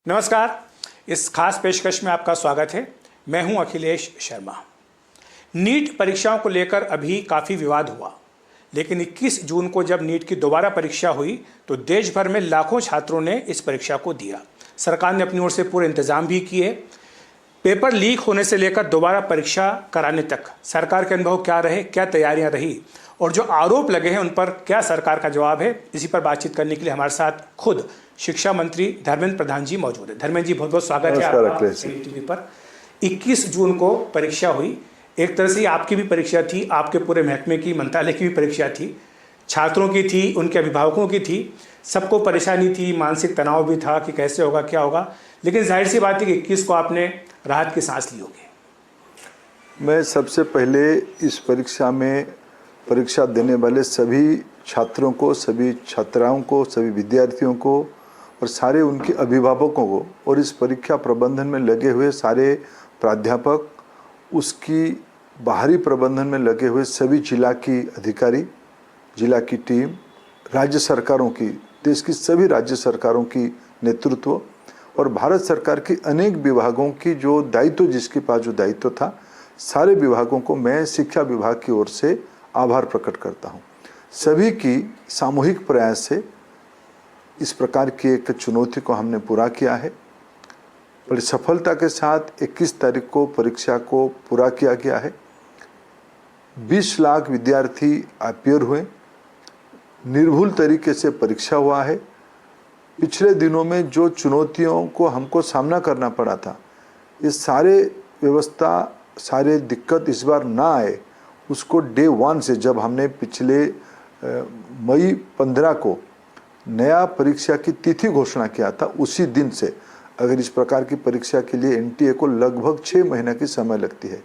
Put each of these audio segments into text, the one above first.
नमस्कार। इस खास पेशकश में आपका स्वागत है। मैं हूं अखिलेश शर्मा। नीट परीक्षाओं को लेकर अभी काफ़ी विवाद हुआ, लेकिन 21 जून को जब नीट की दोबारा परीक्षा हुई तो देश भर में लाखों छात्रों ने इस परीक्षा को दिया। सरकार ने अपनी ओर से पूरे इंतजाम भी किए। पेपर लीक होने से लेकर दोबारा परीक्षा कराने तक सरकार के अनुभव क्या रहे, क्या तैयारियां रही और जो आरोप लगे हैं उन पर क्या सरकार का जवाब है, इसी पर बातचीत करने के लिए हमारे साथ खुद शिक्षा मंत्री धर्मेंद्र प्रधान जी मौजूद है। धर्मेंद्र जी, बहुत बहुत स्वागत है आपका टीवी पर। 21 जून को परीक्षा हुई, एक तरह से आपकी भी परीक्षा थी, आपके पूरे महकमे की, मंत्रालय की भी परीक्षा थी, छात्रों की थी, उनके अभिभावकों की थी, सबको परेशानी थी, मानसिक तनाव भी था कि कैसे होगा, क्या होगा, लेकिन जाहिर सी बात है कि 21 को आपने राहत की सांस ली होगी। मैं सबसे पहले इस परीक्षा में परीक्षा देने वाले सभी छात्रों को, सभी छात्राओं को, सभी विद्यार्थियों को और सारे उनके अभिभावकों को और इस परीक्षा प्रबंधन में लगे हुए सारे प्राध्यापक, उसकी बाहरी प्रबंधन में लगे हुए सभी जिला की अधिकारी, जिला की टीम, राज्य सरकारों की, देश की सभी राज्य सरकारों की नेतृत्व और भारत सरकार की अनेक विभागों की जो दायित्व, जिसके पास जो दायित्व था, सारे विभागों को मैं शिक्षा विभाग की ओर से आभार प्रकट करता हूँ। सभी की सामूहिक प्रयास से इस प्रकार की एक चुनौती को हमने पूरा किया है। बड़ी सफलता के साथ 21 तारीख को परीक्षा को पूरा किया गया है। 20 लाख विद्यार्थी अपियर हुए, निर्भुल तरीके से परीक्षा हुआ है। पिछले दिनों में जो चुनौतियों को हमको सामना करना पड़ा था, ये सारे व्यवस्था, सारे दिक्कत इस बार ना आए, उसको डे 1 से, जब हमने पिछले मई 15 को नया परीक्षा की तिथि घोषणा किया था, उसी दिन से अगर इस प्रकार की परीक्षा के लिए एनटीए को लगभग 6 महीने की समय लगती है।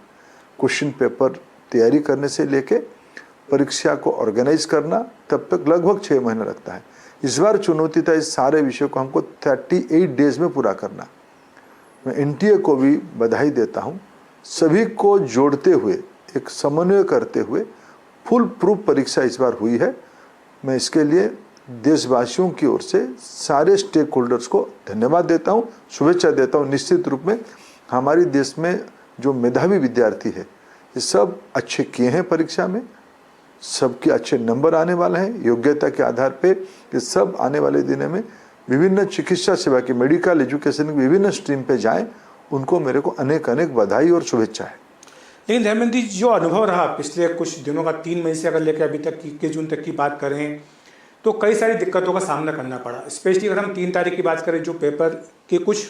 क्वेश्चन पेपर तैयारी करने से लेके परीक्षा को ऑर्गेनाइज करना, तब तक लगभग 6 महीना लगता है। इस बार चुनौती था इस सारे विषय को हमको 38 डेज में पूरा करना। मैं एनटीए को भी बधाई देता हूँ। सभी को जोड़ते हुए, एक समन्वय करते हुए फुल प्रूफ परीक्षा इस बार हुई है। मैं इसके लिए देशवासियों की ओर से सारे स्टेक होल्डर्स को धन्यवाद देता हूँ, शुभेच्छा देता हूँ। निश्चित रूप में हमारे देश में जो मेधावी विद्यार्थी है, ये सब अच्छे किए हैं परीक्षा में, सबके अच्छे नंबर आने वाले हैं। योग्यता के आधार पे ये सब आने वाले दिनों में विभिन्न चिकित्सा सेवा की, मेडिकल एजुकेशन की विभिन्न स्ट्रीम पे जाएं। उनको मेरे को अनेक अनेक बधाई और शुभेच्छा है। लेकिन धर्मेंद्र जी, जो अनुभव रहा पिछले कुछ दिनों का, 3 मई से अगर लेकर अभी तक 21 जून तक की बात करें तो कई सारी दिक्कतों का सामना करना पड़ा। स्पेशली अगर हम 3 तारीख की बात करें, जो पेपर के कुछ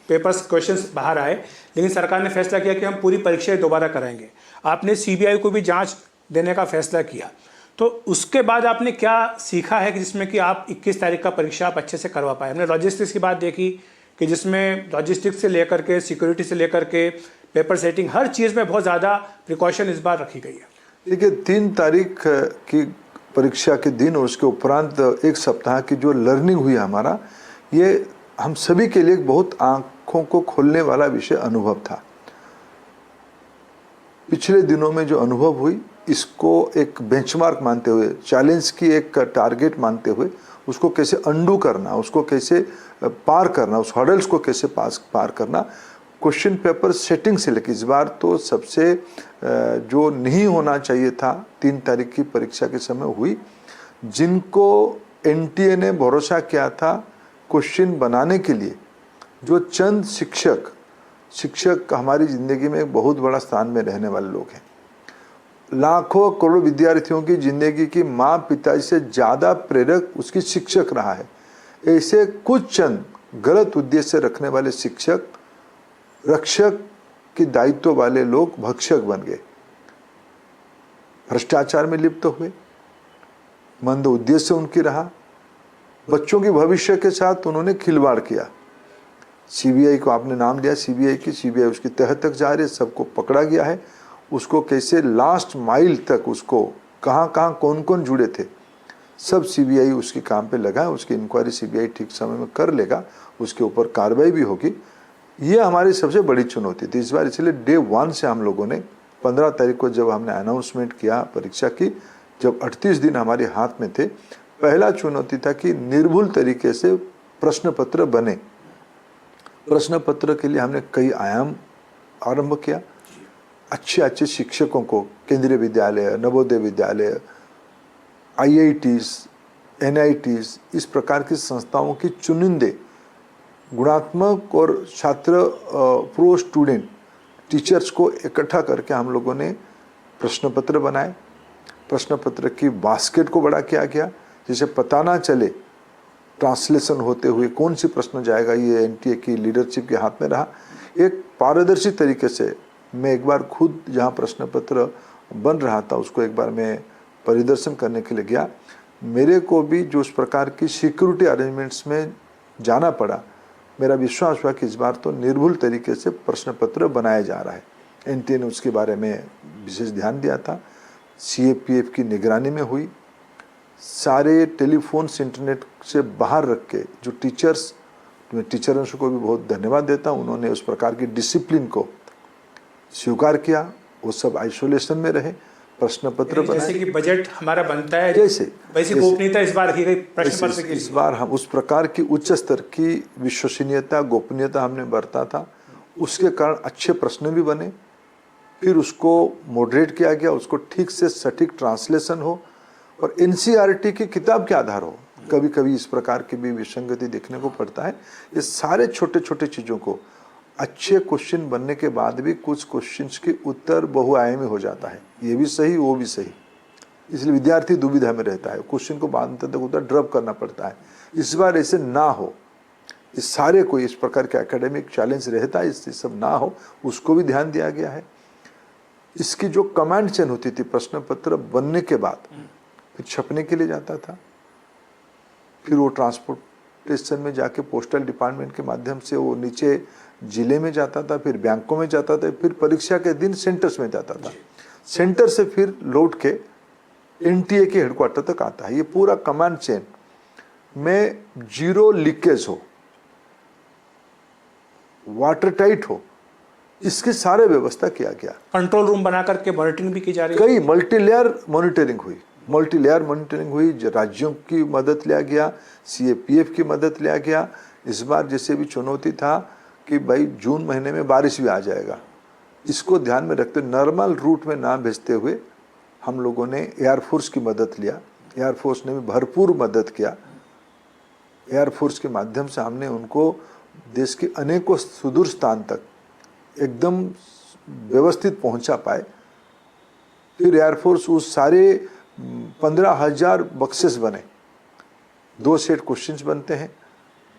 पेपर्स क्वेश्चंस बाहर आए, लेकिन सरकार ने फैसला किया कि हम पूरी परीक्षाएं दोबारा कराएंगे। आपने सीबीआई को भी जांच देने का फैसला किया, तो उसके बाद आपने क्या सीखा है कि जिसमें कि आप 21 तारीख का परीक्षा आप अच्छे से करवा पाए? हमने लॉजिस्टिक्स की बात देखी कि जिसमें लॉजिस्टिक्स से लेकर के, सिक्योरिटी से लेकर के, पेपर सेटिंग, हर चीज़ में बहुत ज़्यादा प्रिकॉशन इस बार रखी गई है। देखिए, 3 तारीख की परीक्षा के दिन और उसके उपरांत एक सप्ताह की जो लर्निंग हुई हमारा, ये हम सभी के लिए बहुत आंखों को खोलने वाला विषय अनुभव था। पिछले दिनों में जो अनुभव हुई, इसको एक बेंचमार्क मानते हुए, चैलेंज की एक टारगेट मानते हुए, उसको कैसे अंडू करना, उसको कैसे पार करना, उस हर्डल्स को कैसे पार करना, क्वेश्चन पेपर सेटिंग से लेकर इस बार तो सबसे जो नहीं होना चाहिए था 3 तारीख की परीक्षा के समय हुई। जिनको एनटीए ने भरोसा किया था क्वेश्चन बनाने के लिए, जो चंद शिक्षक हमारी ज़िंदगी में एक बहुत बड़ा स्थान में रहने वाले लोग हैं। लाखों करोड़ों विद्यार्थियों की ज़िंदगी की माँ पिता से ज़्यादा प्रेरक उसकी शिक्षक रहा है। ऐसे कुछ चंद गलत उद्देश्य रखने वाले शिक्षक, रक्षक के दायित्व वाले लोग भक्षक बन गए, भ्रष्टाचार में लिप्त हुए, मंद उद्देश्य उनकी रहा, बच्चों के भविष्य के साथ उन्होंने खिलवाड़ किया। सीबीआई को आपने नाम लिया, सीबीआई उसकी तह तक जा रही है, सबको पकड़ा गया है। उसको कैसे लास्ट माइल तक, उसको कहाँ कौन कौन जुड़े थे, सब सीबीआई उसके काम पे लगा है। उसकी इंक्वायरी सीबीआई ठीक समय में कर लेगा, उसके ऊपर कार्रवाई भी होगी। ये हमारी सबसे बड़ी चुनौती थी इस बार। इसलिए डे 1 से हम लोगों ने 15 तारीख को जब हमने अनाउंसमेंट किया परीक्षा की, जब 38 दिन हमारे हाथ में थे, पहला चुनौती था कि निर्भुल तरीके से प्रश्न पत्र बने। प्रश्न पत्र के लिए हमने कई आयाम आरंभ किया। अच्छे अच्छे शिक्षकों को केंद्रीय विद्यालय, नवोदय विद्यालय, IITs, NITs, इस प्रकार की संस्थाओं की चुनिंदे गुणात्मक और छात्र प्रो स्टूडेंट टीचर्स को इकट्ठा करके हम लोगों ने प्रश्न पत्र बनाए। प्रश्न पत्र की बास्केट को बड़ा किया गया, जिसे पता ना चले ट्रांसलेशन होते हुए कौन सी प्रश्न जाएगा, ये NTA की लीडरशिप के हाथ में रहा। एक पारदर्शी तरीके से मैं एक बार खुद जहाँ प्रश्न पत्र बन रहा था उसको एक बार मैं परिदर्शन करने के लिए गया। मेरे को भी जो उस प्रकार की सिक्योरिटी अरेंजमेंट्स में जाना पड़ा, मेरा विश्वास हुआ कि इस बार तो निर्भुल तरीके से प्रश्न पत्र बनाया जा रहा है। NTA ने उसके बारे में विशेष ध्यान दिया था। CAPF की निगरानी में हुई। सारे टेलीफोन्स इंटरनेट से बाहर रख के जो टीचर्स, मैं टीचरों को भी बहुत धन्यवाद देता हूँ, उन्होंने उस प्रकार की डिसिप्लिन को स्वीकार किया। वो सब आइसोलेशन में रहे, प्रश्न पत्र बनाए। जैसे कि बजट हमारा बनता है जैसे वैसी गोपनीयता इस बार रखी गई प्रश्न पत्र के लिए। इस बार हम उस प्रकार की उच्च स्तर की विश्वसनीयता, गोपनीयता हमने बरता था। उसके कारण अच्छे प्रश्न भी बने, फिर उसको मॉडरेट किया गया, उसको ठीक से सटीक ट्रांसलेशन हो और NCERT की किताब के आधार हो। कभी कभी इस प्रकार की भी विसंगति देखने को पड़ता है। ये सारे छोटे छोटे चीज़ों को अच्छे क्वेश्चन बनने के बाद भी कुछ क्वेश्चंस के उत्तर बहुआयामी हो जाता है, ये भी सही वो भी सही, इसलिए विद्यार्थी दुविधा में रहता है। क्वेश्चन को बाद तक उत्तर ड्रॉप करना पड़ता है। इस बार ऐसे ना हो, इस सारे को इस प्रकार के एकेडमिक चैलेंज रहता है, इससे सब ना हो उसको भी ध्यान दिया गया है। इसकी जो कमांड चेन होती थी, प्रश्न पत्र बनने के बाद फिर छपने के लिए जाता था, फिर वो ट्रांसपोर्टेशन में जाके पोस्टल डिपार्टमेंट के माध्यम से वो नीचे जिले में जाता था, फिर बैंकों में जाता था, फिर परीक्षा के दिन सेंटर्स में जाता था, सेंटर से फिर लौट के NTA के हेडक्वार्टर तक आता है। ये पूरा कमांड चेन में जीरो लीकेज हो, वाटर टाइट हो, इसकी सारे व्यवस्था किया गया। कंट्रोल रूम बना करके मॉनिटरिंग भी की जा रही है। कई मल्टीलेयर मॉनिटरिंग हुई, राज्यों की मदद लिया गया, CAPF की मदद लिया गया। इस बार जैसे भी चुनौती था कि भाई जून महीने में बारिश भी आ जाएगा, इसको ध्यान में रखते नॉर्मल रूट में ना भेजते हुए हम लोगों ने एयरफोर्स की मदद लिया। एयरफोर्स ने भी भरपूर मदद किया। एयरफोर्स के माध्यम से हमने उनको देश के अनेकों सुदूर स्थान तक एकदम व्यवस्थित पहुंचा पाए। फिर एयरफोर्स उस सारे 15,000 बक्सेस बने, 2 सेट क्वेश्चंस बनते हैं,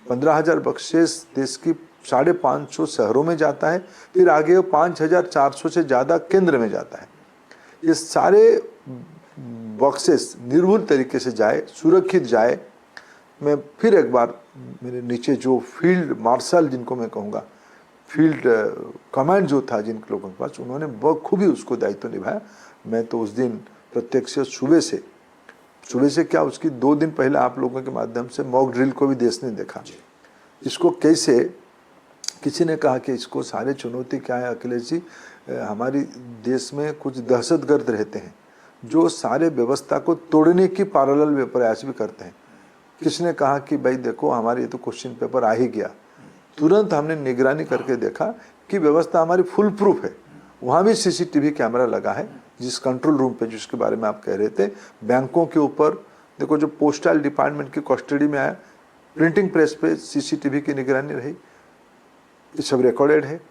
15,000 बक्सेस देश की 550 शहरों में जाता है, फिर आगे 5,400 से ज़्यादा केंद्र में जाता है। ये सारे बॉक्सेस निर्भुल तरीके से जाए, सुरक्षित जाए। मैं फिर एक बार मेरे नीचे जो फील्ड मार्शल जिनको मैं कहूँगा, फील्ड कमांड जो था जिन लोगों के पास, उन्होंने बखूबी उसको दायित्व निभाया। मैं तो उस दिन प्रत्यक्ष सुबह से क्या, उसकी 2 दिन पहले आप लोगों के माध्यम से मॉक ड्रिल को भी देश ने देखा। इसको कैसे, किसी ने कहा कि इसको सारे चुनौती क्या है अखिलेश जी, हमारी देश में कुछ दहशतगर्द रहते हैं जो सारे व्यवस्था को तोड़ने की पैरेलल प्रयास भी करते हैं। किसने कहा कि भाई देखो हमारे ये तो क्वेश्चन पेपर आ ही गया, तुरंत हमने निगरानी करके देखा कि व्यवस्था हमारी फुल प्रूफ है। वहाँ भी CCTV कैमरा लगा है, जिस कंट्रोल रूम पे जिसके बारे में आप कह रहे थे। बैंकों के ऊपर देखो, जो पोस्टल डिपार्टमेंट की कस्टडी में आया, प्रिंटिंग प्रेस पे CCTV की निगरानी रही, ये सब रिकॉर्डेड है।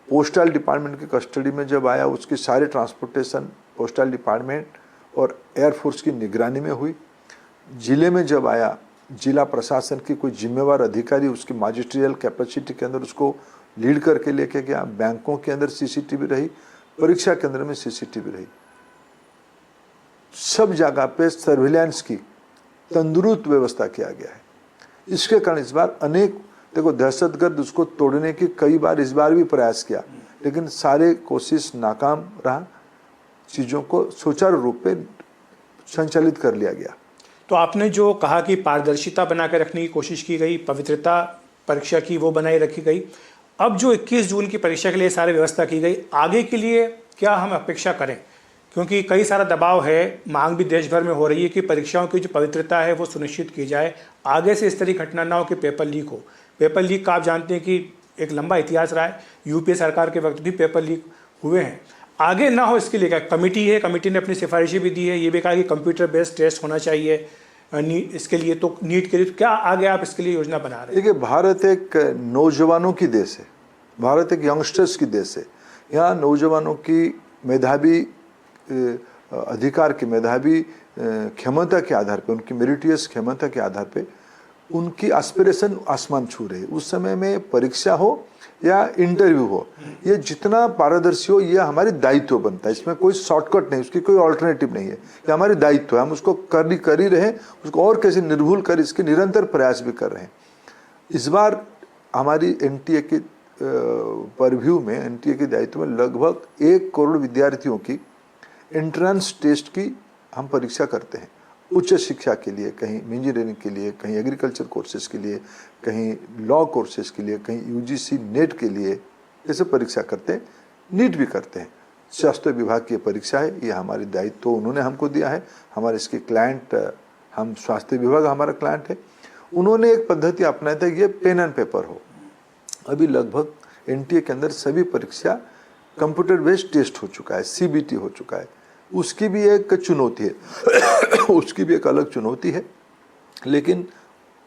पोस्टल डिपार्टमेंट की कस्टडी में जब आया, उसकी सारे ट्रांसपोर्टेशन पोस्टल डिपार्टमेंट और एयरफोर्स की निगरानी में हुई। जिले में जब आया, जिला प्रशासन की कोई जिम्मेवार अधिकारी उसकी मजिस्ट्रियल कैपेसिटी के अंदर उसको लीड करके लेके गया। बैंकों के अंदर CCTV रही, परीक्षा केंद्र में CCTV रही, सब जगह पे सर्विलांस की तंदुरुस्त व्यवस्था किया गया है। इसके कारण इस बार अनेक, देखो दहशतगर्द उसको तोड़ने की कई बार इस बार भी प्रयास किया, लेकिन सारे कोशिश नाकाम रहा। चीज़ों को सुचारू रूप में संचालित कर लिया गया। तो आपने जो कहा कि पारदर्शिता बना कर रखने की कोशिश की गई, पवित्रता परीक्षा की वो बनाई रखी गई। अब जो 21 जून की परीक्षा के लिए सारी व्यवस्था की गई, आगे के लिए क्या हम अपेक्षा करें? क्योंकि कई सारा दबाव है, मांग भी देश भर में हो रही है कि परीक्षाओं की जो पवित्रता है वो सुनिश्चित की जाए, आगे से इस तरह की घटना ना हो कि पेपर लीक हो। पेपर लीक का आप जानते हैं कि एक लंबा इतिहास रहा है। यूपीए सरकार के वक्त भी पेपर लीक हुए हैं। आगे ना हो इसके लिए क्या कमेटी है, कमेटी ने अपनी सिफारिशें भी दी है, ये भी कहा कि कंप्यूटर बेस्ड टेस्ट होना चाहिए इसके लिए, तो नीट के लिए तो क्या आगे आप इसके लिए योजना बना रहे हैं? देखिए, भारत एक नौजवानों की देश है, भारत एक यंगस्टर्स की देश है। यहाँ नौजवानों की मेधावी अधिकार की, मेधावी क्षमता के आधार पे, उनकी मेरिटियस क्षमता के आधार पे उनकी एस्पिरेशन आसमान छू रही है। उस समय में परीक्षा हो या इंटरव्यू हो, ये जितना पारदर्शी हो, ये हमारी दायित्व बनता है। इसमें कोई शॉर्टकट नहीं, उसकी कोई ऑल्टरनेटिव नहीं है, ये हमारी दायित्व है। हम उसको कर ही रहे, उसको और कैसे निर्भुल कर, इसके निरंतर प्रयास भी कर रहे हैं। इस बार हमारी एनटीए के परव्यू में, एनटीए के दायित्व में लगभग 1 करोड़ विद्यार्थियों की एंट्रेंस टेस्ट की हम परीक्षा करते हैं। उच्च शिक्षा के लिए, कहीं इंजीनियरिंग के लिए, कहीं एग्रीकल्चर कोर्सेज के लिए, कहीं लॉ कोर्सेज के लिए, कहीं यूजीसी नेट के लिए, ऐसे परीक्षा करते हैं। नीट भी करते हैं। स्वास्थ्य विभाग की परीक्षा है, ये हमारी दायित्व उन्होंने हमको दिया है। हमारे इसके क्लाइंट, हम स्वास्थ्य विभाग हमारा क्लाइंट है। उन्होंने एक पद्धति अपनाया था, ये पेन एंड पेपर हो। अभी लगभग एनटीए के अंदर सभी परीक्षा कंप्यूटर बेस्ड टेस्ट हो चुका है, सीबीटी हो चुका है। उसकी भी एक चुनौती है उसकी भी एक अलग चुनौती है। लेकिन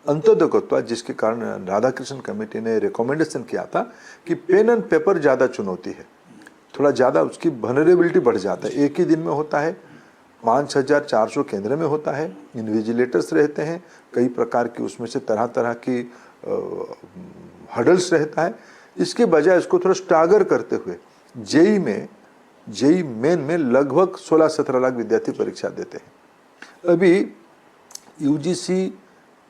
अंततः जिसके कारण राधाकृष्ण कमेटी ने रिकमेंडेशन किया था कि पेन एंड पेपर ज़्यादा चुनौती है, थोड़ा ज़्यादा उसकी वनरेबिलिटी बढ़ जाता है। एक ही दिन में होता है, 5400 केंद्र में होता है, इन्विजिलेटर्स रहते हैं, कई प्रकार की उसमें से तरह तरह की हर्डल्स रहता है। इसके बजाय इसको थोड़ा स्टागर करते हुए जेई मेन में लगभग 16-17 लाख विद्यार्थी परीक्षा देते हैं। अभी यूजीसी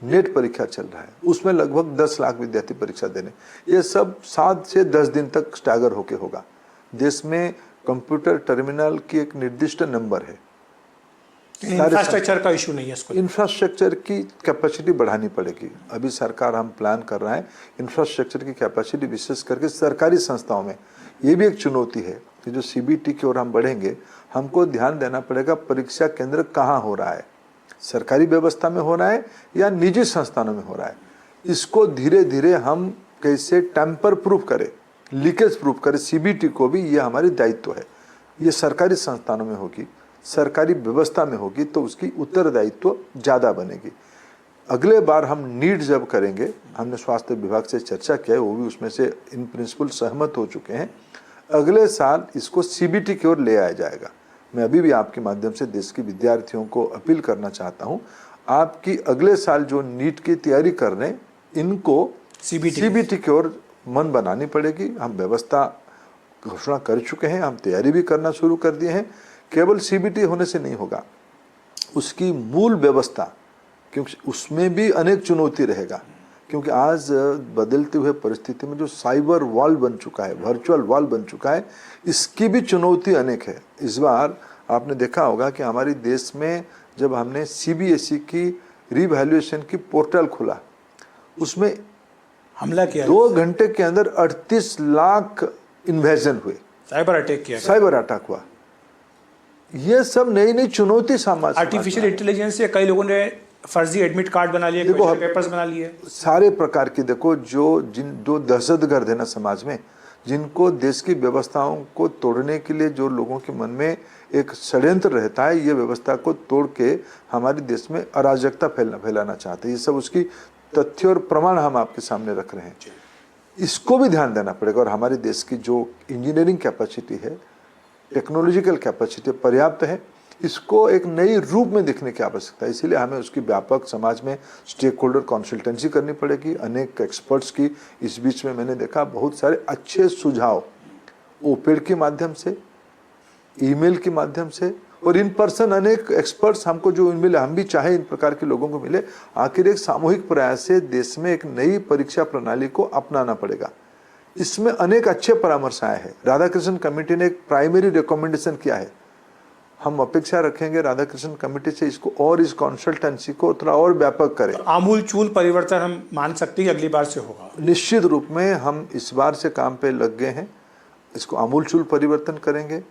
नेट परीक्षा चल रहा है, उसमें लगभग 10 लाख विद्यार्थी परीक्षा देने। ये सब 7 से 10 दिन तक स्टागर होके होगा। देश में कंप्यूटर टर्मिनल की एक निर्दिष्ट नंबर है। इंफ्रास्ट्रक्चर का इशू नहीं है, इसको इंफ्रास्ट्रक्चर की कैपेसिटी बढ़ानी पड़ेगी। अभी सरकार हम प्लान कर रहा है इंफ्रास्ट्रक्चर की कैपेसिटी, विशेष करके सरकारी संस्थाओं में। ये भी एक चुनौती है कि जो सीबीटी की ओर हम बढ़ेंगे, हमको ध्यान देना पड़ेगा परीक्षा केंद्र कहाँ हो रहा है, सरकारी व्यवस्था में हो रहा है या निजी संस्थानों में हो रहा है। इसको धीरे धीरे हम कैसे टेम्पर प्रूफ करें, लीकेज प्रूफ करें सीबीटी को भी, ये हमारी दायित्व है। ये सरकारी संस्थानों में होगी, सरकारी व्यवस्था में होगी, तो उसकी उत्तरदायित्व ज़्यादा बनेगी। अगले बार हम नीट जब करेंगे, हमने स्वास्थ्य विभाग से चर्चा किया है, वो भी उसमें से इन प्रिंसिपल सहमत हो चुके हैं। अगले साल इसको सीबीटी की ओर ले आया जाएगा। मैं अभी भी आपके माध्यम से देश के विद्यार्थियों को अपील करना चाहता हूँ, आपकी अगले साल जो नीट की तैयारी कर रहे हैं, इनको सीबीटी की ओर मन बनानी पड़ेगी। हम व्यवस्था घोषणा कर चुके हैं, हम तैयारी भी करना शुरू कर दिए हैं। केवल सीबीटी होने से नहीं होगा, उसकी मूल व्यवस्था, क्योंकि उसमें भी अनेक चुनौती रहेगा। क्योंकि आज बदलते हुए परिस्थिति में जो साइबर वॉल बन चुका है, वर्चुअल वॉल बन चुका है, इसकी भी चुनौती अनेक है। इस बार आपने देखा होगा कि हमारे देश में जब हमने सीबीएसई की रीवैल्यूएशन की पोर्टल खोला, उसमें हमला किया, 2 घंटे के अंदर 38 लाख इन्वेजन हुए, साइबर अटैक किया, साइबर अटैक हुआ। ये सब नई नई चुनौती समाज, आर्टिफिशियल इंटेलिजेंस से कई लोगों ने फर्जी एडमिट कार्ड बना लिए, क्वेश्चन पेपर्स बना लिए, सारे प्रकार की। देखो, जो दहशतगर्द है ना समाज में, जिनको देश की व्यवस्थाओं को तोड़ने के लिए जो लोगों के मन में एक षड्यंत्र रहता है, ये व्यवस्था को तोड़ के हमारे देश में अराजकता फैलाना चाहते हैं। ये सब उसकी तथ्य और प्रमाण हम आपके सामने रख रहे हैं। इसको भी ध्यान देना पड़ेगा। और हमारे देश की जो इंजीनियरिंग कैपेसिटी है, टेक्नोलॉजिकल कैपेसिटी पर्याप्त है, इसको एक नई रूप में देखने की आवश्यकता है। इसीलिए हमें उसकी व्यापक समाज में स्टेक होल्डर कंसल्टेंसी करनी पड़ेगी, अनेक एक्सपर्ट्स की। इस बीच में मैंने देखा बहुत सारे अच्छे सुझाव ओपेड के माध्यम से, ईमेल के माध्यम से और इन पर्सन अनेक एक्सपर्ट्स हमको जो मिले, हम भी चाहे इन प्रकार के लोगों को मिले। आखिर एक सामूहिक प्रयास से देश में एक नई परीक्षा प्रणाली को अपनाना पड़ेगा। इसमें अनेक अच्छे परामर्श आए हैं। राधाकृष्ण कमेटी ने एक प्राइमरी रिकमेंडेशन किया है। हम अपेक्षा रखेंगे राधाकृष्ण कमेटी से इसको और इस कंसल्टेंसी को थोड़ा और व्यापक करें। आमूल चूल परिवर्तन हम मान सकते हैं अगली बार से होगा। निश्चित रूप में हम इस बार से काम पे लग गए हैं, इसको आमूल चूल परिवर्तन करेंगे।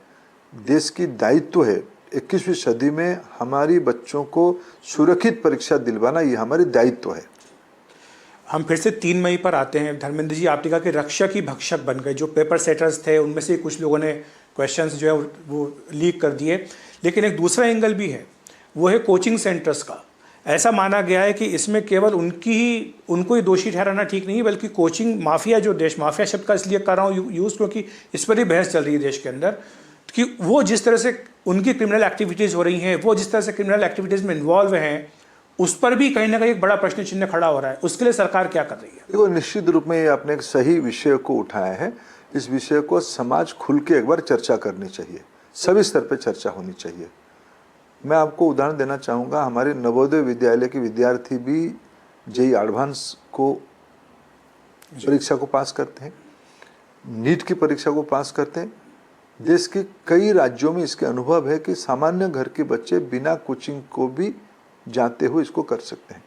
देश की दायित्व है 21वीं सदी में हमारी बच्चों को सुरक्षित परीक्षा दिलवाना, ये हमारी दायित्व है। हम फिर से 3 मई पर आते हैं। धर्मेंद्र जी, आपने कहा कि रक्षक ही भक्षक बन गए। जो पेपर सेटर्स थे उनमें से कुछ लोगों ने क्वेश्चंस जो है वो लीक कर दिए, लेकिन एक दूसरा एंगल भी है, वो है कोचिंग सेंटर्स का। ऐसा माना गया है कि इसमें केवल उनको ही दोषी ठहराना ठीक नहीं, बल्कि कोचिंग माफिया, जो देश माफिया शब्द का इसलिए कर रहा हूँ यूज़ क्योंकि इस पर ही बहस चल रही है देश के अंदर, कि वो जिस तरह से उनकी क्रिमिनल एक्टिविटीज़ हो रही हैं, वो जिस तरह से क्रिमिनल एक्टिविटीज़ में इन्वॉल्व हैं, उस पर भी कहीं ना कहीं एक बड़ा प्रश्न चिन्ह खड़ा हो रहा है। उसके लिए सरकार क्या कर रही है? देखो, निश्चित रूप में आपने एक सही विषय को उठाया है। इस विषय को समाज खुल के एक बार चर्चा करनी चाहिए, सभी स्तर पर चर्चा होनी चाहिए। मैं आपको उदाहरण देना चाहूँगा, हमारे नवोदय विद्यालय के विद्यार्थी भी जेईई एडवांस को परीक्षा को पास करते हैं, नीट की परीक्षा को पास करते हैं। देश के कई राज्यों में इसके अनुभव है कि सामान्य घर के बच्चे बिना कोचिंग को भी जाते हुए इसको कर सकते हैं।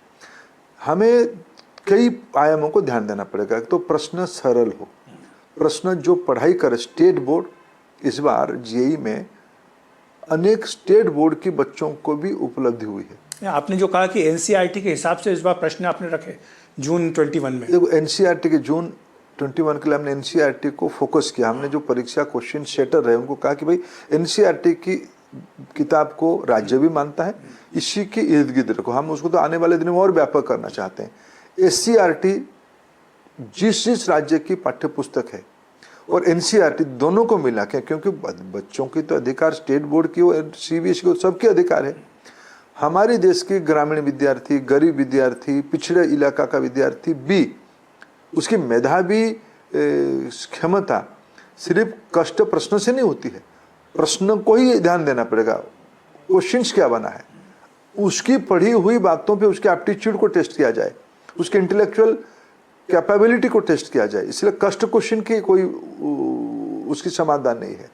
हमें कई आयामों को ध्यान देना पड़ेगा। तो प्रश्न सरल हो, प्रश्न जो पढ़ाई करे। स्टेट बोर्ड इस बार जेईई में अनेक स्टेट बोर्ड के बच्चों को भी उपलब्धि हुई है। आपने जो कहा कि एनसीईआरटी के हिसाब से इस बार प्रश्न आपने रखे जून 21 में। देखो, एनसीईआरटी के जून 21 के लिए हमने एनसीईआरटी को फोकस किया। हमने जो परीक्षा क्वेश्चन सेटर रहे उनको कहा कि भाई एनसीईआरटी की किताब को राज्य भी मानता है, इसी के इर्द गिर्द रखो। हम उसको तो आने वाले दिनों में और व्यापक करना चाहते हैं। एससीईआरटी जिस राज्य की पाठ्य पुस्तक है और एनसीईआरटी दोनों को मिला के, क्योंकि बच्चों की तो अधिकार स्टेट बोर्ड की और सीबीएसई को सबके अधिकार है। हमारे देश के ग्रामीण विद्यार्थी, गरीब विद्यार्थी, पिछड़े इलाका का विद्यार्थी भी, उसकी मेधावी क्षमता सिर्फ कष्ट प्रश्न से नहीं होती है। प्रश्न को ही ध्यान देना पड़ेगा, क्वेश्चंस क्या बना है, उसकी पढ़ी हुई बातों पे उसके एप्टीट्यूड को टेस्ट किया जाए, उसके इंटेलेक्चुअल कैपेबिलिटी को टेस्ट किया जाए। इसलिए कष्ट क्वेश्चन की कोई उसकी समाधान नहीं है।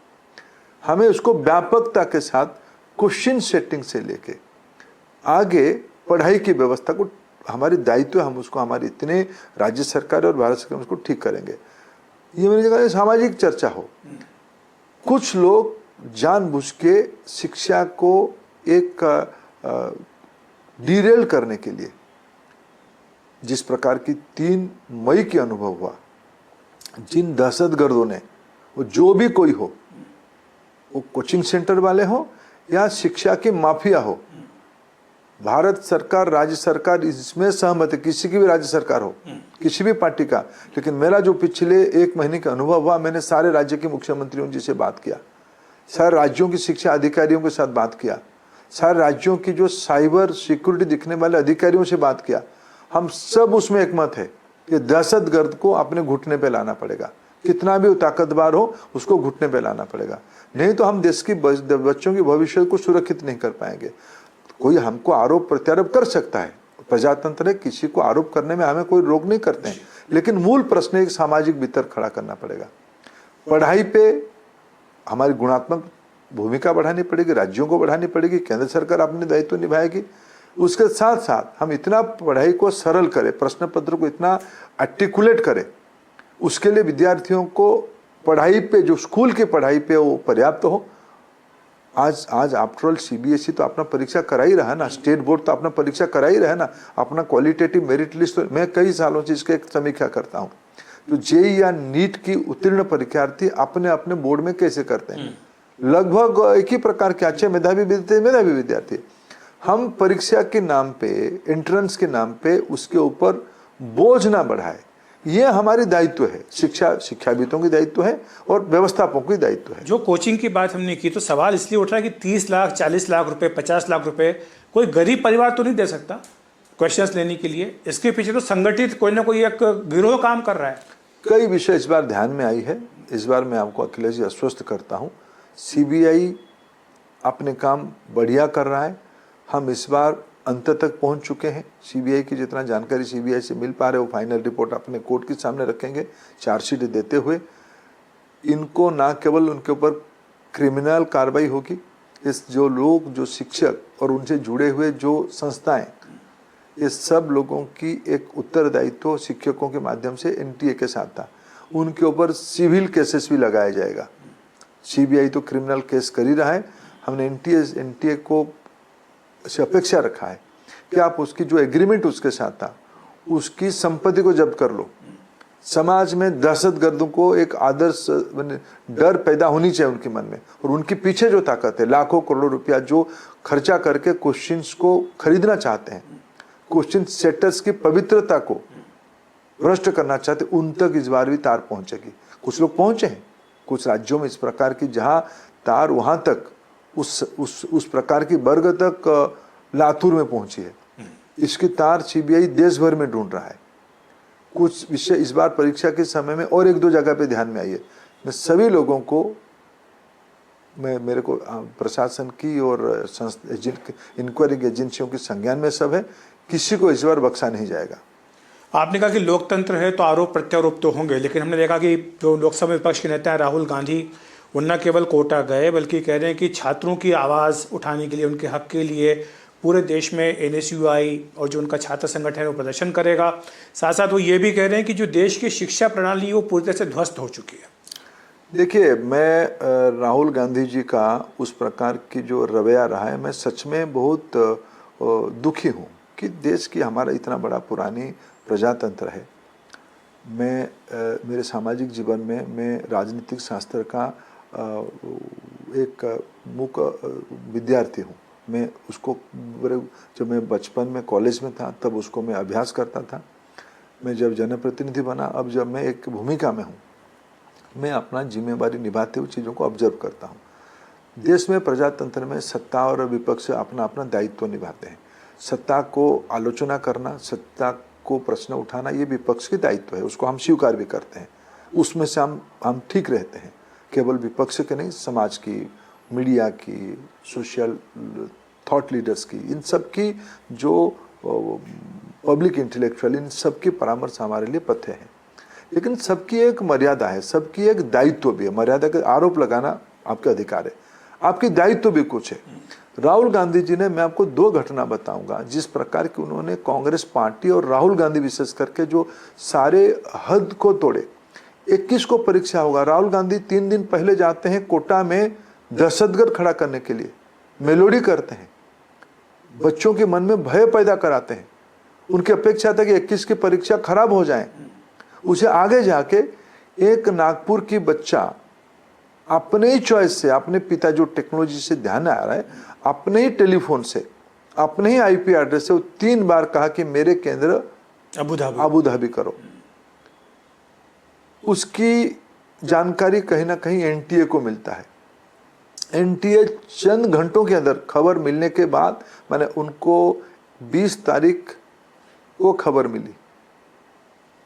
हमें उसको व्यापकता के साथ क्वेश्चन सेटिंग से लेके आगे पढ़ाई की व्यवस्था को, हमारी दायित्व है, हम उसको हमारे इतने राज्य सरकार और भारत सरकार उसको ठीक करेंगे। ये मेरी जगह सामाजिक चर्चा हो। कुछ लोग जानबूझ के शिक्षा को एक डिरेल करने के लिए, जिस प्रकार की 3 मई की अनुभव हुआ, जिन दहशतगर्दों ने, वो जो भी कोई हो, वो कोचिंग सेंटर वाले हो या शिक्षा के माफिया हो, भारत सरकार, राज्य सरकार इसमें सहमत है, किसी की भी राज्य सरकार हो, किसी भी पार्टी का। लेकिन मेरा जो पिछले 1 महीने का अनुभव हुआ, मैंने सारे राज्य के मुख्यमंत्रियों जी से बात किया, सारे राज्यों की शिक्षा अधिकारियों के साथ बात किया, सारे राज्यों की जो साइबर सिक्योरिटी दिखने वाले अधिकारियों से बात किया। हम सब उसमें एकमत है कि दहशतगर्द को अपने घुटने पे लाना पड़ेगा, कितना भी वो ताकतवर हो उसको घुटने पे लाना पड़ेगा, नहीं तो हम देश की बच्चों के भविष्य को सुरक्षित नहीं कर पाएंगे। कोई हमको आरोप प्रत्यारोप कर सकता है, प्रजातंत्र है, किसी को आरोप करने में हमें कोई रोक नहीं करते हैं, लेकिन मूल प्रश्न एक सामाजिक भीतर खड़ा करना पड़ेगा। पढ़ाई पे हमारी गुणात्मक भूमिका बढ़ानी पड़ेगी, राज्यों को बढ़ानी पड़ेगी, केंद्र सरकार अपने दायित्व निभाएगी। उसके साथ साथ हम इतना पढ़ाई को सरल करें, प्रश्न पत्र को इतना आर्टिकुलेट करें, उसके लिए विद्यार्थियों को पढ़ाई पे, जो स्कूल की पढ़ाई पे वो पर्याप्त हो। आज आफ्टर ऑल सीबीएसई तो अपना परीक्षा करा ही रहा है ना, स्टेट बोर्ड तो अपना परीक्षा करा ही रहा है ना, अपना क्वालिटेटिव मेरिट लिस्ट। तो मैं कई सालों से इसका एक समीक्षा करता हूँ, तो जेईई या नीट की उत्तीर्ण परीक्षार्थी अपने अपने बोर्ड में कैसे करते हैं, लगभग एक ही प्रकार के अच्छे मेधावी विद्यार्थी। हम परीक्षा के नाम पे, एंट्रेंस के नाम पे उसके ऊपर बोझ ना बढ़ाए, ये हमारी दायित्व है, शिक्षाविदों की दायित्व है और व्यवस्थापकों की दायित्व है। जो कोचिंग की बात हमने की, तो सवाल इसलिए उठ रहा है कि 30 लाख, 40 लाख रुपए, 50 लाख रुपए कोई गरीब परिवार तो नहीं दे सकता क्वेश्चंस लेने के लिए। इसके पीछे तो संगठित कोई ना कोई एक गिरोह काम कर रहा है। कई विषय इस बार ध्यान में आई है। इस बार मैं आपको अखिलेश जी आश्वस्त करता हूँ, सीबीआई अपने काम बढ़िया कर रहा है। हम इस बार अंत तक पहुंच चुके हैं। सीबीआई की जितना जानकारी सीबीआई से मिल पा रहे वो फाइनल रिपोर्ट अपने कोर्ट के सामने रखेंगे चार्जशीट देते हुए। इनको ना केवल उनके ऊपर क्रिमिनल कार्रवाई होगी, इस जो लोग, जो शिक्षक और उनसे जुड़े हुए जो संस्थाएं, ये सब लोगों की एक उत्तरदायित्व शिक्षकों के माध्यम से एनटीए के साथ था, उनके ऊपर सिविल केसेस भी लगाया जाएगा। सीबीआई तो क्रिमिनल केस कर ही रहा है, हमने एनटीए को से अपेक्षा रखा है कि आप उसकी जो एग्रीमेंट उसके साथ था उसकी संपत्ति को जब्त कर लो। समाज में दहशतगर्दों को एक आदर्श डर पैदा होनी चाहिए उनके मन में, और उनके पीछे जो ताकत है, लाखों करोड़ों रुपया जो खर्चा करके क्वेश्चंस को खरीदना चाहते हैं, क्वेश्चन सेटर्स की पवित्रता को भ्रष्ट करना चाहते, उन तक इस बार भी तार पहुंचेगी। कुछ लोग पहुंचे हैं, कुछ राज्यों में इस प्रकार की जहां तार वहां तक उस प्रकार की वर्ग तक लातूर में पहुंची है। इसकी तार सीबीआई देश भर में ढूंढ रहा है। कुछ विषय इस बार परीक्षा के समय में और एक दो जगह पे ध्यान में आई है। मैं सभी लोगों को, मेरे को प्रशासन की और इंक्वायरी एजेंसियों की संज्ञान में सब है, किसी को इस बार बख्शा नहीं जाएगा। आपने कहा कि लोकतंत्र है तो आरोप प्रत्यारोप तो होंगे, लेकिन हमने देखा कि जो लोकसभा विपक्ष के नेता हैं राहुल गांधी, वो न केवल कोटा गए बल्कि कह रहे हैं कि छात्रों की आवाज़ उठाने के लिए, उनके हक के लिए पूरे देश में NSUI और जो उनका छात्र संगठन है वो प्रदर्शन करेगा। साथ साथ वो ये भी कह रहे हैं कि जो देश की शिक्षा प्रणाली है वो पूरी तरह से ध्वस्त हो चुकी है। देखिए, मैं राहुल गांधी जी का उस प्रकार की जो रवैया रहा है, मैं सच में बहुत दुखी हूँ कि देश की हमारा इतना बड़ा पुरानी प्रजातंत्र है। मैं मेरे सामाजिक जीवन में मैं राजनीतिक शास्त्र का एक मुख्य विद्यार्थी हूँ। मैं उसको जब मैं बचपन में कॉलेज में था तब उसको मैं अभ्यास करता था। मैं जब जनप्रतिनिधि बना, अब जब मैं एक भूमिका में हूँ, मैं अपना जिम्मेवारी निभाते हुए चीज़ों को ऑब्जर्व करता हूँ। देश में प्रजातंत्र में सत्ता और विपक्ष अपना अपना दायित्व निभाते हैं। सत्ता को आलोचना करना, सत्ता को प्रश्न उठाना, ये विपक्ष की दायित्व है, उसको हम स्वीकार भी करते हैं। उसमें से हम ठीक रहते हैं। केवल विपक्ष के नहीं, समाज की, मीडिया की, सोशल थॉट लीडर्स की, इन सब की जो पब्लिक इंटेलेक्चुअल, इन सब की परामर्श हमारे लिए पथ्य है। लेकिन सबकी एक मर्यादा है, सबकी एक दायित्व भी है। मर्यादा का आरोप लगाना आपका अधिकार है, आपकी दायित्व भी कुछ है। राहुल गांधी जी ने, मैं आपको दो घटना बताऊंगा जिस प्रकार की उन्होंने कांग्रेस पार्टी और राहुल गांधी विशेष करके जो सारे हद को तोड़े। 21 को परीक्षा होगा, राहुल गांधी 3 दिन पहले जाते हैं कोटा में दहशतगर्द खड़ा करने के लिए, मेलोडी करते हैं, बच्चों के मन में भय पैदा कराते हैं। उनकी अपेक्षा था कि 21 की परीक्षा खराब हो जाए। उसे आगे जाके एक नागपुर की बच्चा अपने ही चॉइस से, अपने पिता जो टेक्नोलॉजी से ध्यान आ रहा है, अपने ही टेलीफोन से, अपने ही IP एड्रेस से वो 3 बार कहा कि मेरे केंद्र अबू धाबी करो। उसकी जानकारी कहीं ना कहीं NTA को मिलता है। NTA चंद घंटों के अंदर खबर मिलने के बाद, मैंने उनको 20 तारीख को खबर मिली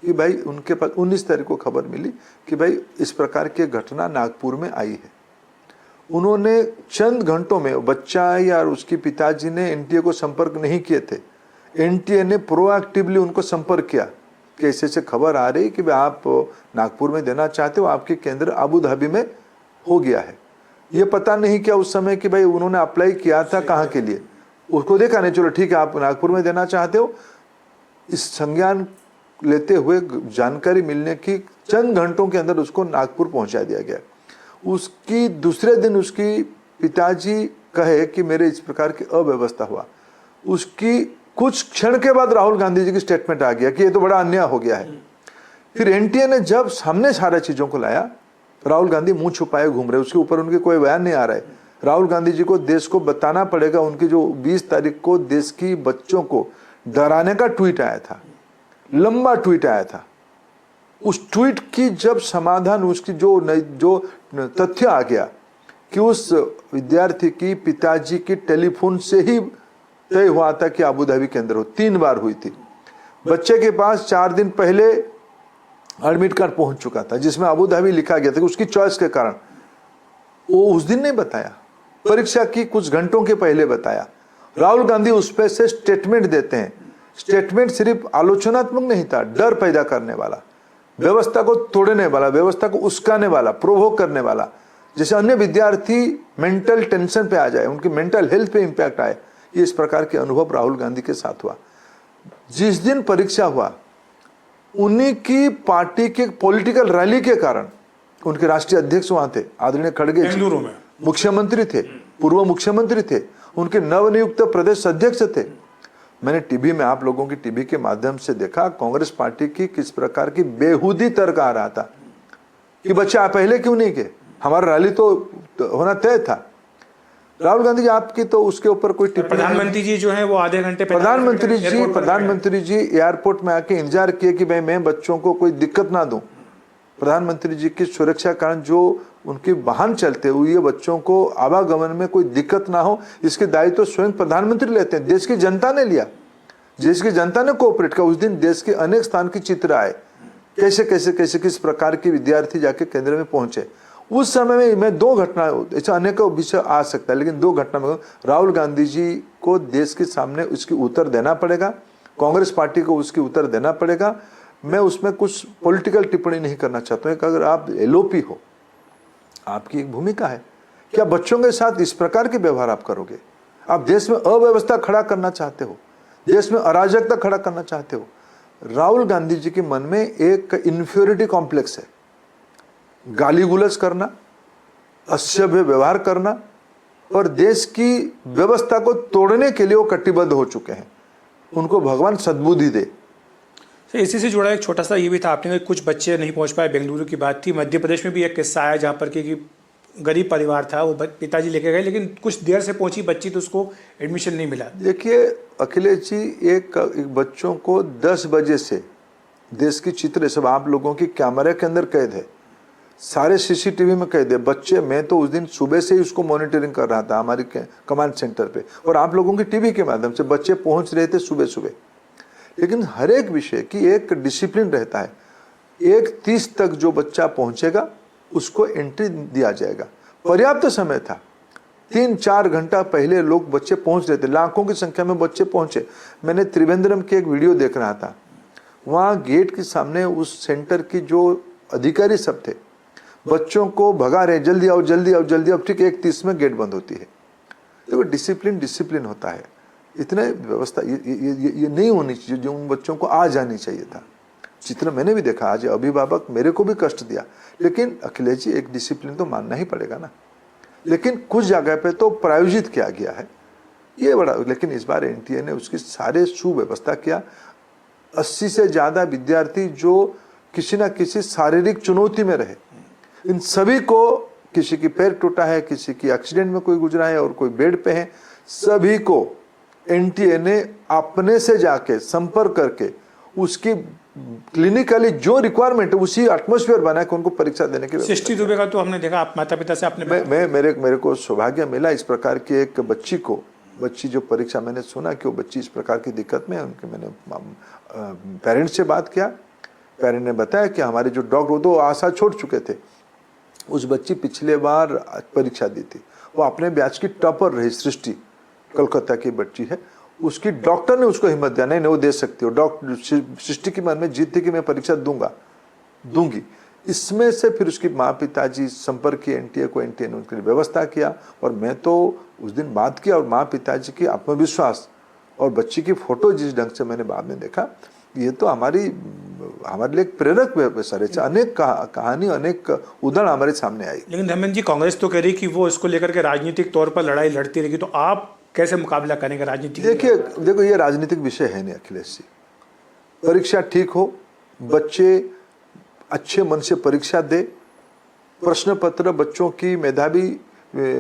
कि भाई, उनके पास 19 तारीख को खबर मिली कि भाई इस प्रकार की घटना नागपुर में आई है। उन्होंने चंद घंटों में, बच्चा या उसके पिताजी ने NTA को संपर्क नहीं किए थे, NTA ने प्रोएक्टिवली उनको संपर्क किया कि ऐसे खबर आ रही कि भाई आप नागपुर में देना चाहते हो, आपके केंद्र अबू धाबी में हो गया है। ये पता नहीं क्या उस समय कि भाई उन्होंने अप्लाई किया था कहाँ के लिए, उसको देखा नहीं, चलो ठीक है आप नागपुर में देना चाहते हो। इस संज्ञान लेते हुए जानकारी मिलने की चंद घंटों के अंदर उसको नागपुर पहुंचा दिया गया। उसकी दूसरे दिन उसकी पिताजी कहे कि मेरे इस प्रकार की अव्यवस्था हुआ। उसकी कुछ क्षण के बाद राहुल गांधी जी की स्टेटमेंट आ गया कि ये तो बड़ा अन्याय हो गया है। फिर NTA ने जब सामने सारे चीजों को लाया, राहुल गांधी मुंह छुपाए घूम रहे, उसके ऊपर उनके कोई बयान नहीं आ रहा है। राहुल गांधी जी को देश को बताना पड़ेगा, उनकी जो 20 तारीख को देश की बच्चों को डराने का ट्वीट आया था, लंबा ट्वीट आया था। उस ट्वीट की जब समाधान, उसकी जो तथ्य आ गया कि उस विद्यार्थी की पिताजी की टेलीफोन से ही तय हुआ था कि अबू धाबी के अंदर हो, 3 बार हुई थी। बच्चे के पास 4 दिन पहले एडमिट कार्ड पहुंच चुका था जिसमें अबू धाबी लिखा गया था, उसकी चॉइस के कारण। वो उस दिन नहीं बताया, परीक्षा की कुछ घंटों के पहले बताया। राहुल गांधी उस पर से स्टेटमेंट देते हैं। स्टेटमेंट सिर्फ आलोचनात्मक नहीं था, डर पैदा करने वाला, व्यवस्था को तोड़ने वाला, व्यवस्था को उस्काने वाला, प्रोवोक करने वाला, जैसे अन्य विद्यार्थी मेंटल टेंशन पे आ जाए, उनकी मेंटल हेल्थ पे इंपैक्ट आए। ये इस प्रकार के अनुभव राहुल गांधी के साथ हुआ। जिस दिन परीक्षा हुआ, उन्हीं की पार्टी के पॉलिटिकल रैली के कारण, उनके राष्ट्रीय अध्यक्ष वहां थे, आदरणीय खड़गे जी, मुख्यमंत्री थे, पूर्व मुख्यमंत्री थे, उनके नवनियुक्त प्रदेश अध्यक्ष थे, मैंने टीवी में, आप लोगों की टीवी के माध्यम से देखा कांग्रेस पार्टी की किस प्रकार की बेहूदी तर्क आ रहा था कि बच्चे आप पहले क्यों नहीं गए, हमारा रैली तो होना तय था। राहुल गांधी जी आपकी तो उसके ऊपर कोई टिप्पणी, प्रधानमंत्री जी जो है वो आधे घंटे प्रधानमंत्री जी एयरपोर्ट में आके इंतजार किए कि भाई मैं बच्चों को कोई दिक्कत ना दूं। प्रधानमंत्री जी की सुरक्षा कारण जो उनके वाहन चलते हुए ये बच्चों को आवागमन में कोई दिक्कत ना हो, इसके दायित्व तो स्वयं प्रधानमंत्री लेते हैं। देश की जनता ने लिया, देश की जनता ने कोऑपरेट किया। उस दिन देश के अनेक स्थान की चित्र आए, कैसे कैसे कैसे किस प्रकार के विद्यार्थी जाके केंद्र में पहुंचे। उस समय में मैं दो घटना, ऐसा अनेक विषय आ सकता है, लेकिन दो घटना में राहुल गांधी जी को देश के सामने उसकी उत्तर देना पड़ेगा, कांग्रेस पार्टी को उसकी उत्तर देना पड़ेगा। मैं उसमें कुछ पॉलिटिकल टिप्पणी नहीं करना चाहता हूँ कि अगर आप एलओपी हो, आपकी एक भूमिका है, क्या बच्चों के साथ इस प्रकार के व्यवहार आप करोगे? आप देश में अव्यवस्था खड़ा करना चाहते हो, देश में अराजकता खड़ा करना चाहते हो। राहुल गांधी जी के मन में एक इन्फीरियरिटी कॉम्प्लेक्स है, गाली गुलज करना, असभ्य व्यवहार करना और देश की व्यवस्था को तोड़ने के लिए वो कटिबद्ध हो चुके हैं। उनको भगवान सद्बुद्धि दे। इसी से जुड़ा एक छोटा सा ये भी था, आपने कुछ बच्चे नहीं पहुंच पाए, बेंगलुरु की बात थी। मध्य प्रदेश में भी एक किस्सा आया जहाँ पर कि गरीब परिवार था, वो पिताजी लेके गए लेकिन कुछ देर से पहुंची बच्ची तो उसको एडमिशन नहीं मिला। देखिए अखिलेश जी, एक बच्चों को 10 बजे से देश की चित्र सब आप लोगों की कैमरे के अंदर कैद है, सारे सीसीटीवी में कैद है बच्चे। मैं तो उस दिन सुबह से ही उसको मॉनिटरिंग कर रहा था हमारी कमांड सेंटर पे, और आप लोगों की टीवी के माध्यम से बच्चे पहुंच रहे थे सुबह सुबह। लेकिन हर एक विषय की एक डिसिप्लिन रहता है। 1:30 तक जो बच्चा पहुंचेगा उसको एंट्री दिया जाएगा। पर्याप्त समय था, 3-4 घंटा पहले लोग बच्चे पहुंच रहे थे, लाखों की संख्या में बच्चे पहुंचे। मैंने त्रिवेंद्रम की एक वीडियो देख रहा था, वहाँ गेट के सामने उस सेंटर की जो अधिकारी सब थे बच्चों को भगा रहे, जल्दी आओ जल्दी आओ जल्दी आओ। ठीक 1:30 में गेट बंद होती है। देखो डिसिप्लिन होता है, इतने व्यवस्था ये नहीं होनी चाहिए जो उन बच्चों को आ जानी चाहिए था। चित्र मैंने भी देखा, आज अभिभावक मेरे को भी कष्ट दिया, लेकिन अखिलेश जी एक डिसिप्लिन तो मानना ही पड़ेगा ना। लेकिन कुछ जगह पे तो प्रायोजित किया गया है ये बड़ा, लेकिन इस बार एनटीए ने उसकी सारे सुव्यवस्था किया। 80 से ज़्यादा विद्यार्थी जो किसी न किसी शारीरिक चुनौती में रहे, इन सभी को, किसी की पैर टूटा है, किसी की एक्सीडेंट में कोई गुजरा है और कोई बेड पे है, सभी को एनटीए ने अपने से जाके संपर्क करके उसकी क्लिनिकली जो रिक्वायरमेंट है उसी एटमॉस्फेयर बना के उनको परीक्षा देने की। सृष्टि दुबे का तो हमने देखा, आप माता पिता से आपने मेरे को सौभाग्य मिला इस प्रकार की एक बच्ची जो परीक्षा, मैंने सुना कि वो बच्ची इस प्रकार की दिक्कत में है। उनके मैंने पेरेंट्स से बात किया, पेरेंट ने बताया कि हमारे जो डॉक्टर, वो तो आशा छोड़ चुके थे। उस बच्ची पिछले बार परीक्षा दी थी, वो अपने बैच की टॉपर रही, सृष्टि कलकत्ता की बच्ची है। उसकी डॉक्टर ने उसको हिम्मत दिया, नहीं वो दे सकती हो। डॉक्टर सृष्टि की मन में जीत थी कि मैं परीक्षा दूंगी। इसमें से फिर उसकी माँ पिताजी संपर्क किए एनटीए को, एनटीए ने उनके लिए व्यवस्था किया। और मैं तो उस दिन बात किया, और माँ पिताजी की आत्मविश्वास और बच्ची की फोटो जिस ढंग से मैंने बाद में देखा, ये तो हमारे लिए एक प्रेरक सर है। अनेक कहानी, अनेक उदाहरण हमारे सामने आई। लेकिन धर्मेंद्र जी, कांग्रेस तो कह रही कि वो इसको लेकर के राजनीतिक तौर पर लड़ाई लड़ती रहेगी, तो आप कैसे मुकाबला करेंगे राजनीतिक? देखो ये राजनीतिक विषय है नहीं अखिलेश जी। परीक्षा ठीक हो, बच्चे अच्छे मन से परीक्षा दे, प्रश्न पत्र बच्चों की मेधावी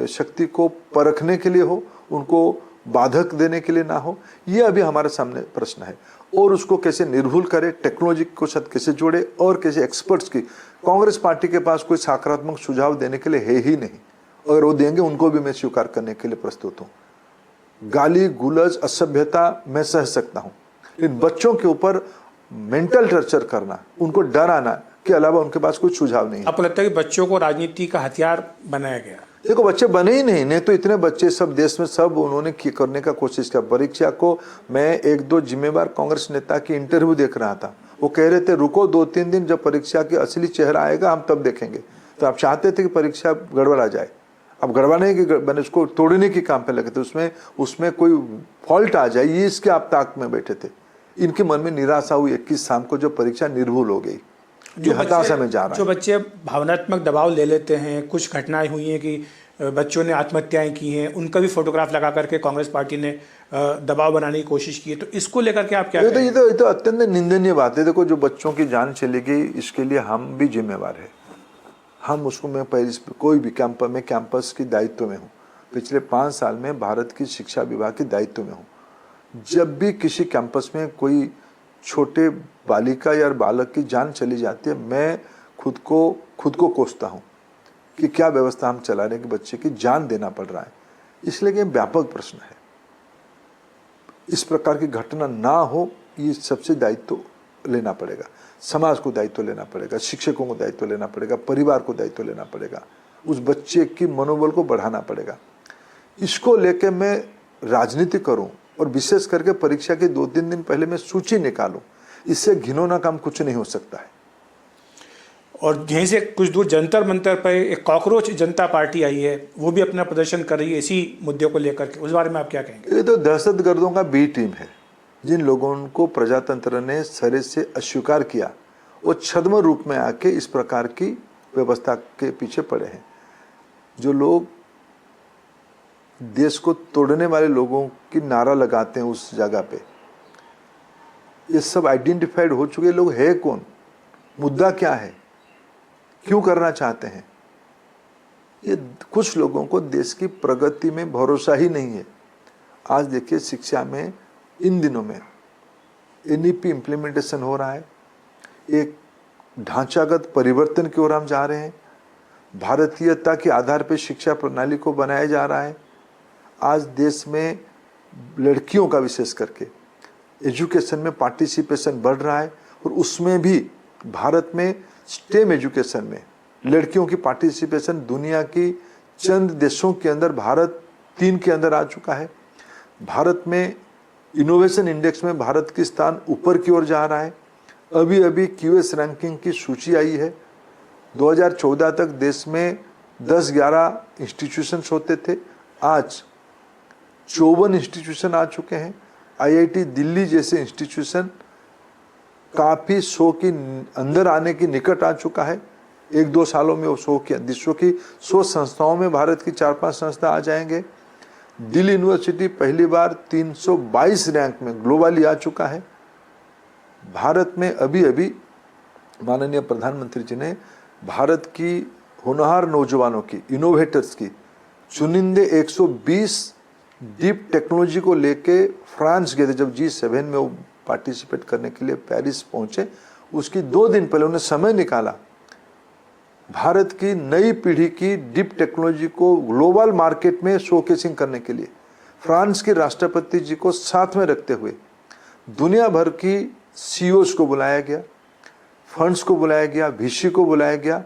शक्ति को परखने के लिए हो, उनको बाधक देने के लिए ना हो, ये अभी हमारे सामने प्रश्न है। और उसको कैसे निर्भुल करे, टेक्नोलॉजी को साथ कैसे जोड़े, और कैसे एक्सपर्ट्स की, कांग्रेस पार्टी के पास कोई सकारात्मक सुझाव देने के लिए है ही नहीं। अगर वो देंगे उनको भी मैं स्वीकार करने के लिए प्रस्तुत हूँ। गाली गुलज असभ्यता मैं सह सकता हूँ, इन बच्चों के ऊपर मेंटल टॉर्चर करना, उनको डराना के अलावा उनके पास कोई सुझाव नहीं है। आपको लगता है कि बच्चों को राजनीति का हथियार बनाया गया? देखो बच्चे बने ही नहीं तो इतने बच्चे सब देश में सब उन्होंने करने का कोशिश किया। परीक्षा को मैं 1-2 जिम्मेवार कांग्रेस नेता की इंटरव्यू देख रहा था, वो कह रहे थे रुको 2-3 दिन, जब परीक्षा की असली चेहरा आएगा हम तब देखेंगे। तो आप चाहते थे कि परीक्षा गड़बड़ा जाए, अब गड़बड़ाने की, मैंने उसको तोड़ने के काम पे लगे थे, उसमें कोई फॉल्ट आ जाए, ये इसके आप ताक में बैठे थे। इनके मन में निराशा हुई 21 शाम को, जो परीक्षा निर्भुल हो गई, जो हताशा में जा रहा है। जो बच्चे भावनात्मक दबाव ले लेते हैं, कुछ घटनाएं हुई हैं कि बच्चों ने आत्महत्याएं की हैं, उनका भी फोटोग्राफ लगा करके कांग्रेस पार्टी ने दबाव बनाने की कोशिश की है। तो इसको लेकर के आप क्या कहेंगे? ये तो अत्यंत निंदनीय बात है। देखो, जो बच्चों की जान चली गई, इसके लिए हम भी जिम्मेवार है। हम उसको, मैं कोई भी कैंपस की दायित्व में हूँ। पिछले 5 साल में भारत की शिक्षा विभाग के दायित्व में हूँ। जब भी किसी कैंपस में कोई छोटे बालिका या बालक की जान चली जाती है, मैं खुद को कोसता हूँ कि क्या व्यवस्था हम चला रहे हैं कि बच्चे की जान देना पड़ रहा है। इसलिए कि व्यापक प्रश्न है, इस प्रकार की घटना ना हो, ये सबसे दायित्व लेना पड़ेगा। समाज को दायित्व लेना पड़ेगा, शिक्षकों को दायित्व लेना पड़ेगा, परिवार को दायित्व लेना पड़ेगा, उस बच्चे की मनोबल को बढ़ाना पड़ेगा। इसको लेके मैं राजनीति करूं और विशेष करके परीक्षा के 2-3 दिन पहले मैं सूची निकालूं, इससे घिनौना काम कुछ नहीं हो सकता है। और यहीं से कुछ दूर जंतर मंतर पर एक कॉकरोच जनता पार्टी आई है, वो भी अपना प्रदर्शन कर रही है इसी मुद्दे को लेकर के। उस बारे में आप क्या कहेंगे? ये तो दहशतगर्दों का बी टीम है, जिन लोगों को प्रजातंत्र ने सरे से अस्वीकार किया, वो छद्म रूप में आके इस प्रकार की व्यवस्था के पीछे पड़े हैं। जो लोग देश को तोड़ने वाले लोगों की नारा लगाते हैं उस जगह पे, ये सब आइडेंटिफाइड हो चुके लोग है कौन, मुद्दा क्या है, क्यों करना चाहते हैं। ये कुछ लोगों को देश की प्रगति में भरोसा ही नहीं है। आज देखिए, शिक्षा में इन दिनों में एनईपी इम्प्लीमेंटेशन हो रहा है, एक ढांचागत परिवर्तन की ओर हम जा रहे हैं, भारतीयता के आधार पर शिक्षा प्रणाली को बनाया जा रहा है। आज देश में लड़कियों का विशेष करके एजुकेशन में पार्टिसिपेशन बढ़ रहा है, और उसमें भी भारत में स्टेम एजुकेशन में लड़कियों की पार्टिसिपेशन दुनिया की चंद देशों के अंदर भारत 3 के अंदर आ चुका है। भारत में इनोवेशन इंडेक्स में भारत की स्थान ऊपर की ओर जा रहा है। अभी क्यूएस रैंकिंग की सूची आई है। 2014 तक देश में 10-11 इंस्टीट्यूशंस होते थे, आज 54 इंस्टीट्यूशन आ चुके हैं। आईआईटी दिल्ली जैसे इंस्टीट्यूशन काफ़ी 100 की अंदर आने की निकट आ चुका है। 1-2 सालों में वो 100 संस्थाओं में भारत की 4-5 संस्था आ जाएंगे। दिल्ली यूनिवर्सिटी पहली बार 322 रैंक में ग्लोबली आ चुका है। भारत में अभी माननीय प्रधानमंत्री जी ने भारत की होनहार नौजवानों की, इनोवेटर्स की चुनिंदे 120 डीप टेक्नोलॉजी को लेके फ्रांस गए थे। जब G7 में वो पार्टिसिपेट करने के लिए पेरिस पहुंचे, उसकी 2 दिन पहले उन्होंने समय निकाला भारत की नई पीढ़ी की डीप टेक्नोलॉजी को ग्लोबल मार्केट में शोकेसिंग करने के लिए। फ्रांस के राष्ट्रपति जी को साथ में रखते हुए दुनिया भर की CEOs को बुलाया गया, फंड्स को बुलाया गया, VC को बुलाया गया।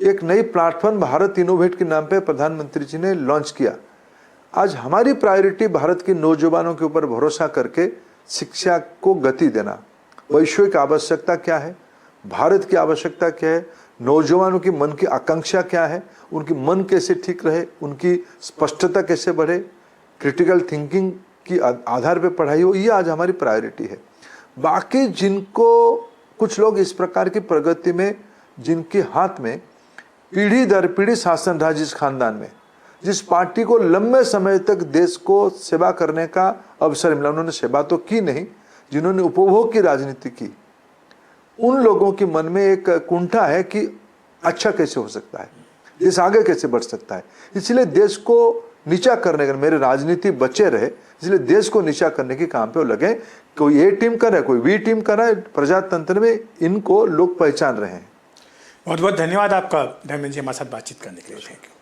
एक नई प्लेटफॉर्म भारत इनोवेट के नाम पे प्रधानमंत्री जी ने लॉन्च किया। आज हमारी प्रायोरिटी भारत के नौजवानों के ऊपर भरोसा करके शिक्षा को गति देना। वैश्विक आवश्यकता क्या है, भारत की आवश्यकता क्या है, नौजवानों की मन की आकांक्षा क्या है, उनकी मन कैसे ठीक रहे, उनकी स्पष्टता कैसे बढ़े, क्रिटिकल थिंकिंग की आधार पे पढ़ाई हो, ये आज हमारी प्रायोरिटी है। बाकी जिनको कुछ लोग इस प्रकार की प्रगति में, जिनके हाथ में पीढ़ी दर पीढ़ी शासन रहा, जिस खानदान में, जिस पार्टी को लंबे समय तक देश को सेवा करने का अवसर मिला, उन्होंने सेवा तो की नहीं, जिन्होंने उपभोग की राजनीति की, उन लोगों के मन में एक कुंठा है कि अच्छा कैसे हो सकता है, देश आगे कैसे बढ़ सकता है। इसलिए देश को नीचा करने का, मेरे राजनीति बचे रहे, इसलिए देश को नीचा करने के काम पे वो लगे। कोई ए टीम कर रहा है, कोई बी टीम कर रहा है, प्रजातंत्र में इनको लोग पहचान रहे हैं। बहुत बहुत धन्यवाद आपका धर्मेंद्र जी हमारे साथ बातचीत करने के लिए। Thank you.